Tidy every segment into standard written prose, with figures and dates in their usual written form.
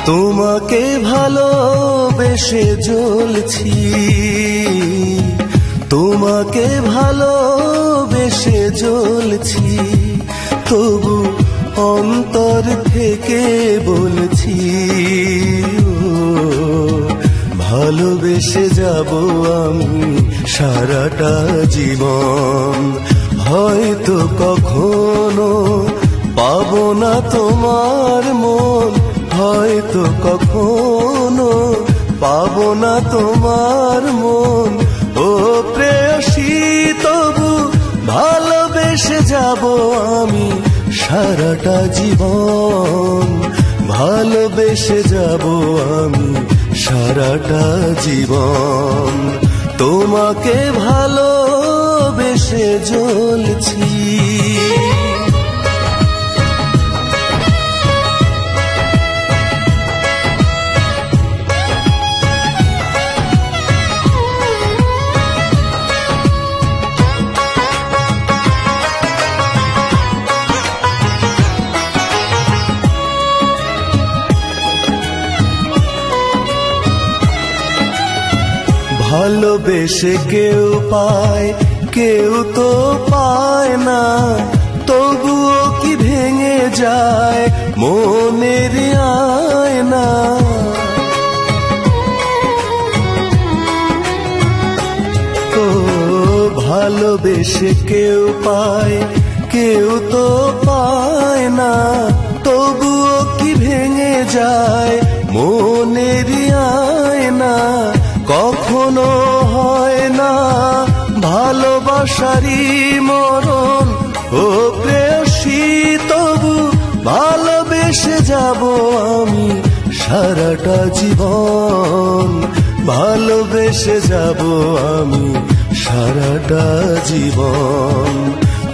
তোমাকে ভালোবেসে জ্বলছি, তোমাকে ভালোবেসে জ্বলছি, তবু অন্তর থেকে বলছি ভালোবেসে যাব আমি সারাটা জীবন। হয়তো কখনো পাবো না তোমার মন, হয়তো কখনো পাবো না তোমার মন, ও প্রেয়সী তবু ভালোবেসে যাব আমি সারাটা জীবন, ভালোবেসে যাব আমি সারাটা জীবন। তোমাকে ভালোবেসে জ্বলছি। ভালোবেসে কেউ পায়, কেউ তো পায় না, তবুও কি ভেঙে যায় মনের আয়না। ও ভালোবেসে কেউ পায়, কেউ তো পায় না, তবুও কি ভেঙে যায় মনের আয়না। কখনো হয় না ভালোবাসারই মরণ, ও প্রেয়সী তবু ভালোবেসে যাব আমি সারাটা জীবন, ভালোবেসে যাব আমি সারাটা জীবন।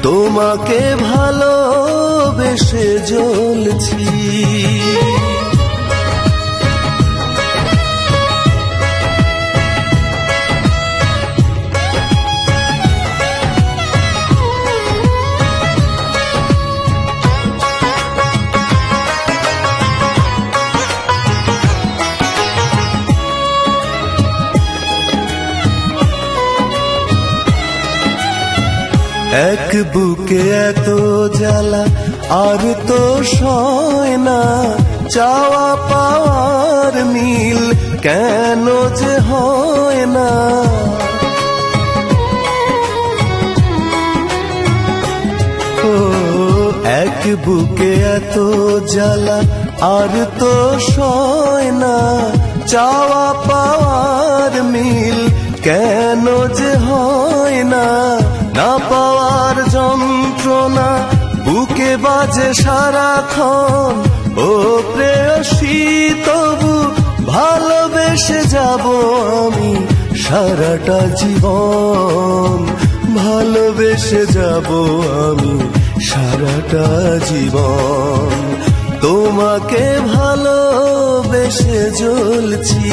তোমাকে ভালোবেসে জ্বলছি। এক বুকে এত জ্বালা আর তো সয় না, চাওয়া পাওয়ার মিল কেন যে হয় না। ও এক বুকে এত জ্বালা আর তো সয় না, চাওয়া পাওয়ার মিল কেন যে হয় না। না পাওয়ার যন্ত্রণা বুকে বাজে সারাক্ষণ, ও প্রেয়সী তবু ভালোবেসে যাব আমি সারাটা জীবন, ভালোবেসে যাব আমি সারাটা জীবন। তোমাকে ভালোবেসে জ্বলছি।